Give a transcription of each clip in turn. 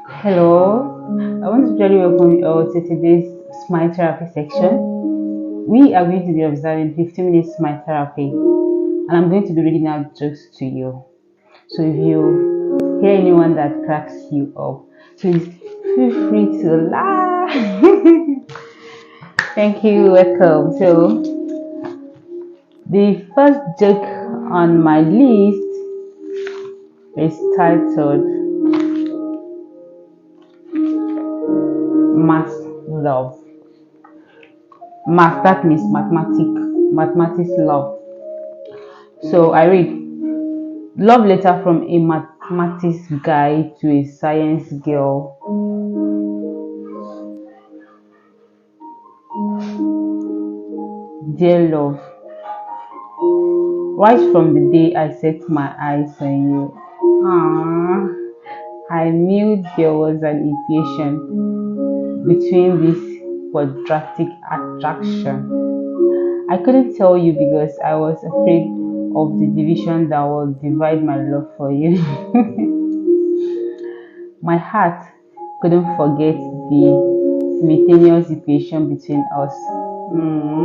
Hello, I want to really welcome you all to today's smile therapy section. We are going to be observing 15 minutes smile therapy, and I'm going to be reading out jokes to you. So if you hear anyone that cracks you up, please feel free to laugh. Thank you, welcome. So the first joke on my list is titled Math Love. Math, that means mathematics love. So I read love letter from a mathematics guy to a science girl. Dear love, right from the day I set my eyes on you, I knew there was an equation between this quadratic attraction. I couldn't tell you because I was afraid of the division that will divide my love for you. My heart couldn't forget the simultaneous equation between us. Mm.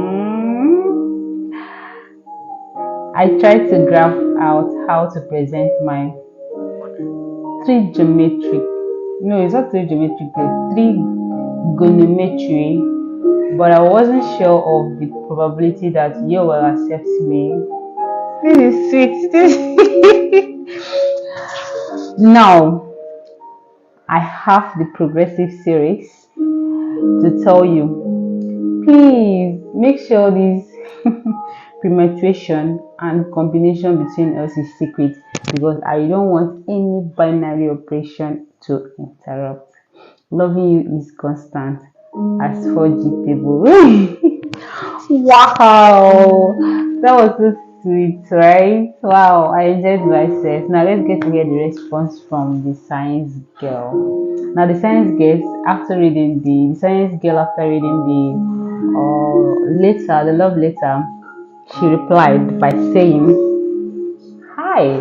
I tried to graph out how to present my trigonometric, no, it's not trigonometric, trigonometry, but I wasn't sure of the probability that you will accept me. This is sweet. Now, I have the progressive series to tell you. Please make sure this permutation and combination between us is secret because I don't want any binary operation to interrupt. Loving you is constant as 4G table. Wow, that was so sweet, right? Wow, I enjoyed myself. Now let's get to hear the response from the science girl. Now the science girl after reading the love letter, she replied by saying, "Hi,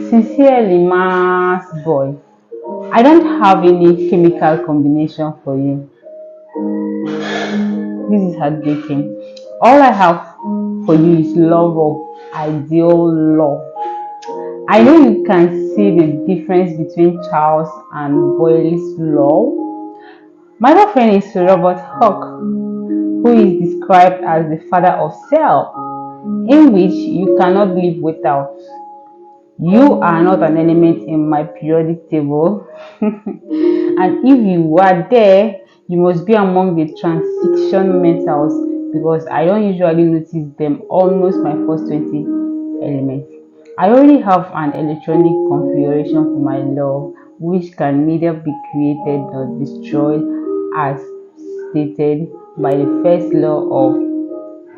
sincerely, mass boy. I don't have any chemical combination for you. This is heartbreaking. All I have for you is love of ideal love. I know you can see the difference between Charles and Boyle's law. My girlfriend is Robert Hooke, who is described as the father of self, in which you cannot live without. You are not an element in my periodic table, and if you are there, you must be among the transition metals because I don't usually notice them almost my first 20 elements. I already have an electronic configuration for my love, which can neither be created nor destroyed as stated by the first law of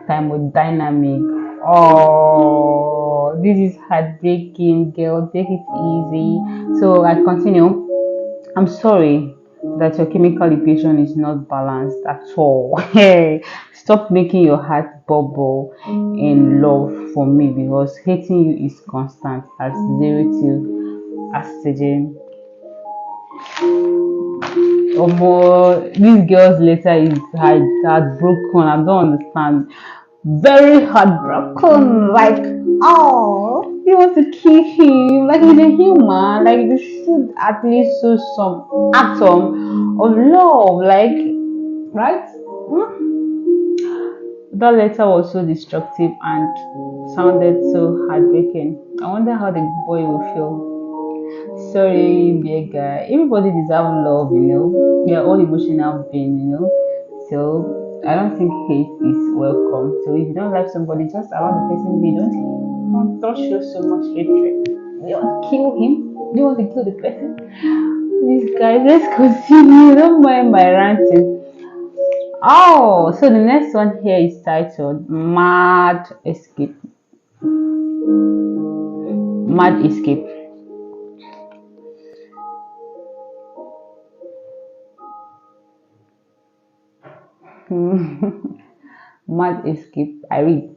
thermodynamics. Oh, this is heartbreaking, girl. Take it easy. So I continue. I'm sorry that your chemical equation is not balanced at all. Hey, stop making your heart bubble in love for me because hating you is constant as 0 to oxygen. This girl's letter is heartbroken. I don't understand. Very heartbroken. Like, oh, you want to kill him? Like he's a human. Like you should at least show some atom of love. Like, right? That letter was so destructive and sounded so heartbreaking. I wonder how the boy will feel. Sorry, dear guy. Everybody deserves love, We are all emotional beings. So I don't think hate is welcome. So if you don't like somebody, just allow the person be. Don't show so much hatred. You want to kill him? Do you want to kill the person? These guys, let's continue. Don't mind my ranting. Oh, so the next one here is titled Mad Escape. Mad Escape. Mad Escape. I read.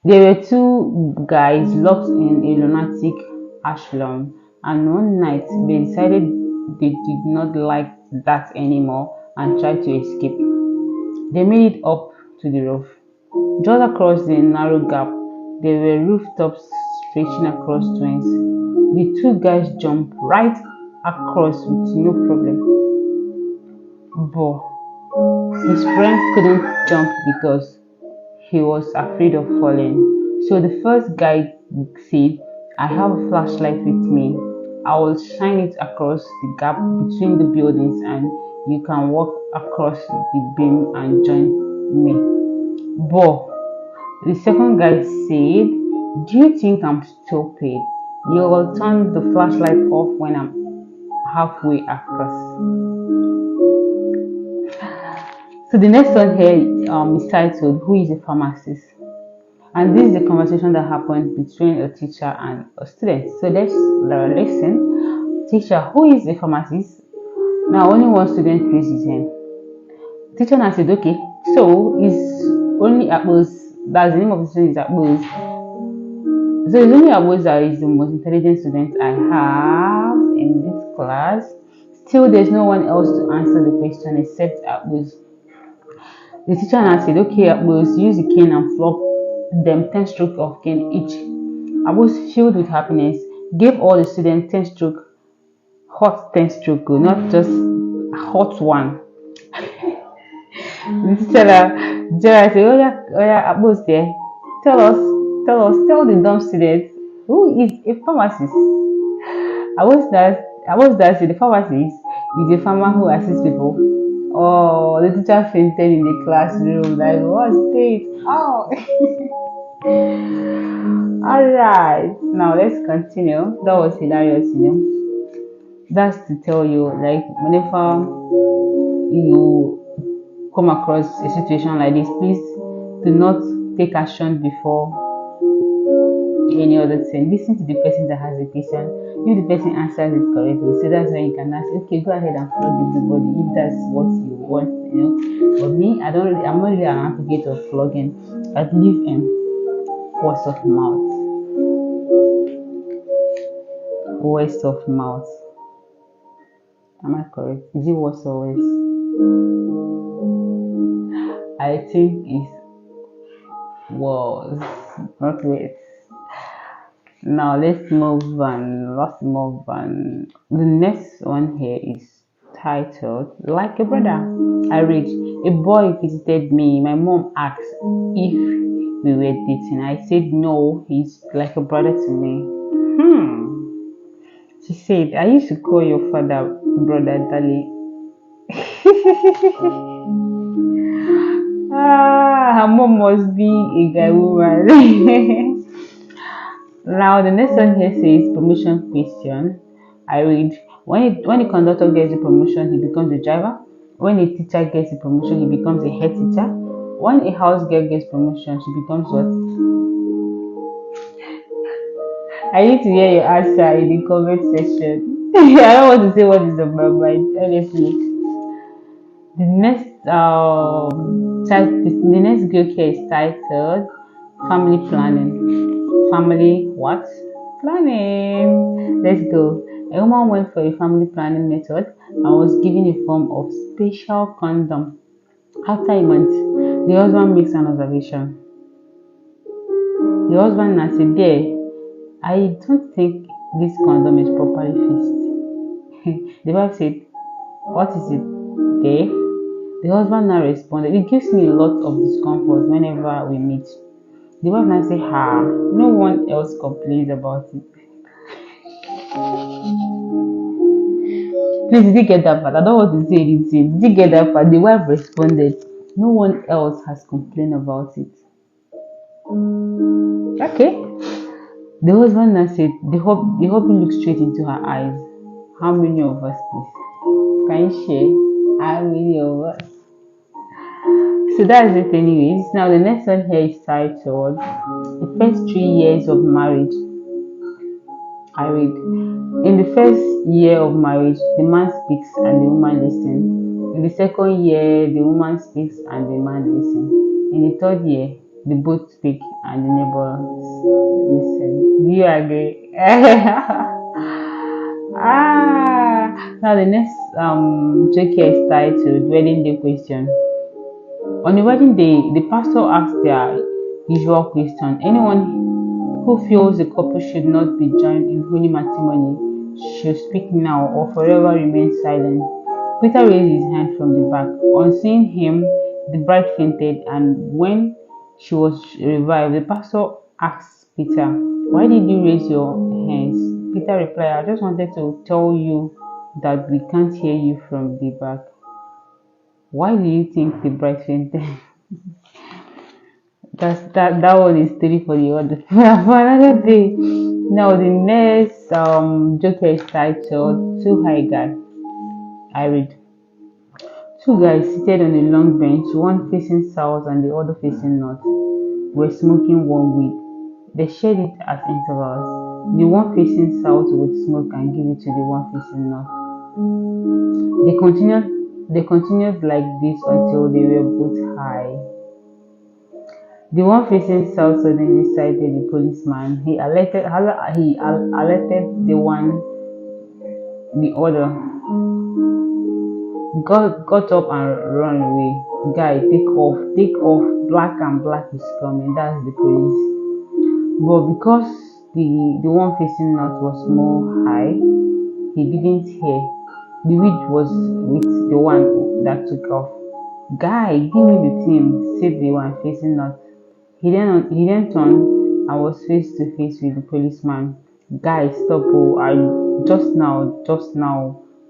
There were two guys locked in a lunatic asylum And one night they decided they did not like that anymore and tried to escape. They made it up to the roof. Just across the narrow gap, there were rooftops stretching across twins. The two guys jumped right across with no problem. But his friend couldn't jump because he was afraid of falling. So the first guy said, I have a flashlight with me. I will shine it across the gap between the buildings and you can walk across the beam and join me. But the second guy said, do you think I'm stupid? You will turn the flashlight off when I'm halfway across. So the next one here is titled, Who is a Pharmacist? And this is a conversation that happened between a teacher and a student. So let's listen. Teacher, who is a pharmacist? Now only one student raised his hand. Teacher now said, okay, so is only Apples, that's the name of the student is Apples. So it's only Apples that is the most intelligent student I have in this class. Still, there's no one else to answer the question except Apples. The teacher now said, okay, Apples, use the cane and flog them 10 strokes of cane each. Apples, filled with happiness, gave all the students 10 stroke, hot 10 stroke, not just hot one. The teacher said, oh yeah, Apples there. Tell the dumb students, who is a pharmacist? I was that the pharmacist is a farmer who assists people. Oh, the teacher fainted in the classroom. Like, what's this? Oh, all right. Now let's continue. That was hilarious. That's to tell you, like, whenever you come across a situation like this, please do not take action before any other thing. Listen to the person that has the question. If the person answers it correctly, so that's when you can ask, okay, go ahead and flog everybody if that's what you want. But me, I'm not really an advocate of flogging. I believe in words of mouth. Words of mouth. Am I correct? Is it words or words? I think it's words, not words. Now let's move on. The next one here is titled Like a Brother. I read, a boy visited me. My mom asked if we were dating. I said no, he's like a brother to me. She said, I used to call your father brother Dali. Her mom must be a guy woman. Now the next one here says promotion question. I read, when a conductor gets a promotion, he becomes a driver. When a teacher gets a promotion, he becomes a head teacher. When a house girl gets promotion, she becomes what? I need to hear your answer in the comment section. I don't want to say what is on my mind, honestly. The next group here is titled Family Planning. Family what? Planning. Let's go. A woman went for a family planning method and was given a form of special condom. After a month, the husband makes an observation. The husband now said, there, I don't think this condom is properly fixed. The wife said, what is it there? The husband now responded, it gives me a lot of discomfort whenever we meet. The wife now said, no one else complains about it. Please, did you get that part? I don't want to say anything. Did you get that part? The wife responded, no one else has complained about it. Okay. The husband now said, the hubby looked straight into her eyes. How many of us, please? Can you share? How many of us? So that's it anyways. Now the next one here is titled The First 3 Years of Marriage. I read, in the first year of marriage, the man speaks and the woman listens. In the second year, the woman speaks and the man listens. In the third year, they both speak and the neighbors listen. Do you agree? Now the next joke here is titled Wedding Day Question. On the wedding day, the pastor asked their usual question. Anyone who feels the couple should not be joined in holy matrimony should speak now or forever remain silent. Peter raised his hand from the back. On seeing him, the bride fainted, and when she was revived, the pastor asked Peter, "Why did you raise your hands?" Peter replied, "I just wanted to tell you that we can't hear you from the back." Why do you think the bride fainted? That one is story for the other for another day. Now the next joke is titled Two High Guy. I read. Two guys seated on a long bench, one facing south and the other facing north, were smoking one weed. They shared it at intervals. The one facing south would smoke and give it to the one facing north. They continued like this until they were both high. The one facing south suddenly sighted the policeman. He alerted the other, got up and run away. Guy, take off, black is coming. That's the police. But because the one facing north was more high, he didn't hear. The weed was with the one that took off. Guy, give me the thing, said the one facing north. He then turned and was face to face with the policeman. Guy, stop! Oh, I just now,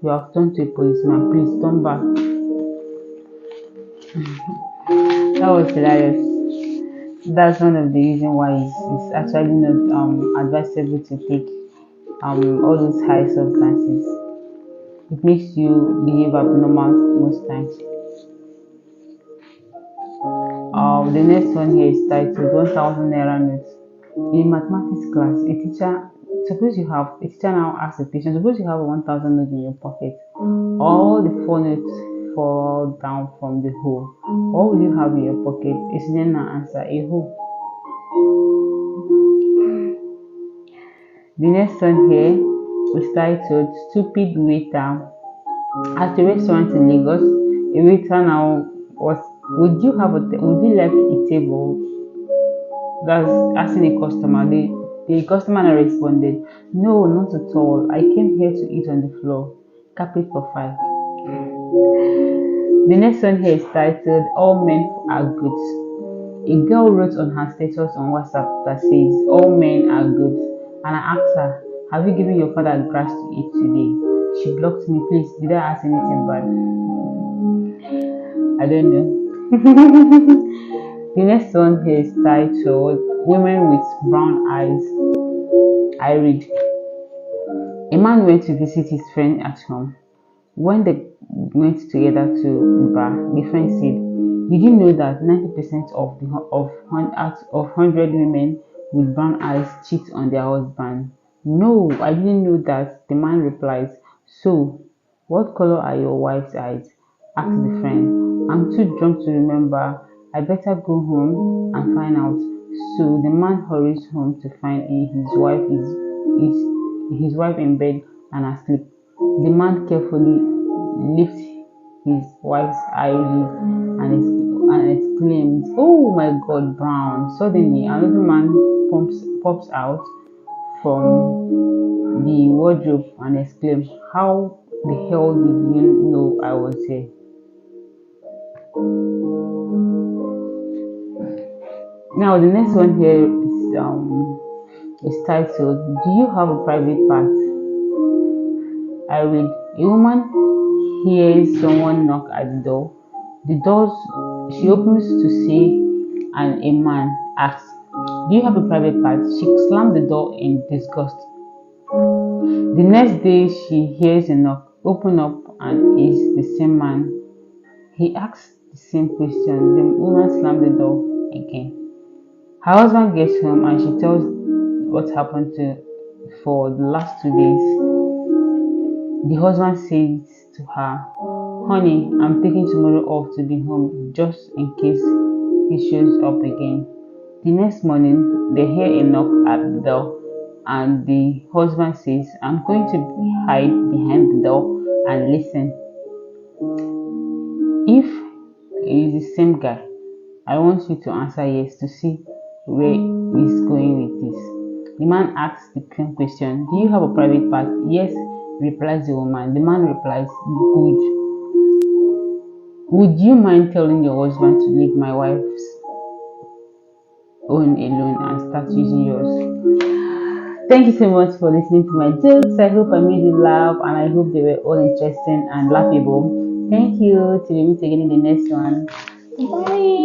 you have turned to a policeman. Please turn back. That was hilarious. That's one of the reasons why it's actually not advisable to take all those high substances. It makes you behave abnormal most times. The next one here is titled 1000 naira notes. In mathematics class, a teacher now asks a question. Suppose you have 1000 notes in your pocket. All the four notes fall down from the hole. What will you have in your pocket? A student now answer a hole. The next one here is titled Stupid Waiter. At a restaurant in Lagos, a waiter now was, would you like a table? That's asking a customer. The customer now responded, no, not at all. I came here to eat on the floor. Carpet for 5. The next one here is titled All Men Are Good. A girl wrote on her status on WhatsApp that says all men are good, and I asked her, have you given your father grass to eat today? She blocked me. Please, did I ask anything bad? I don't know. The next one here is titled Women with Brown Eyes. I read. A man went to visit his friend at home. When they went together to bar, the friend said, "Did you know that 90% of 100 women with brown eyes cheat on their husband?" "No, I didn't know that," the man replies. "So, what color are your wife's eyes?" asked the friend. "I'm too drunk to remember. I better go home and find out." So the man hurries home to find his wife in bed and asleep. The man carefully lifts his wife's eyelid and exclaims, "Oh my God, brown!" Suddenly, another man pops out from the wardrobe and exclaims, "How the hell did you know I was here?" Now, the next one here is titled, "Do you have a private part?" I read. A woman hears someone knock at the door. She opens to see, and a man asks, "Do you have a private part?" She slammed the door in disgust. The next day, she hears a knock, open up, and it's the same man. He asks the same question. The woman slammed the door again. Her husband gets home and she tells what happened for the last 2 days. The husband says to her, "Honey, I'm taking tomorrow off to be home just in case he shows up again." The next morning, they hear a knock at the door and the husband says, I'm going to hide behind the door and listen. If it is the same guy, I want you to answer yes to see where he's going with this. The man asks the same question, do you have a private part? Yes, replies the woman. The man replies, good. Would you mind telling your husband to leave my wife's own alone and start using yours? Thank you so much for listening to my jokes. I hope I made you laugh and I hope they were all interesting and laughable. Thank you. Till we meet again in the next one. Bye.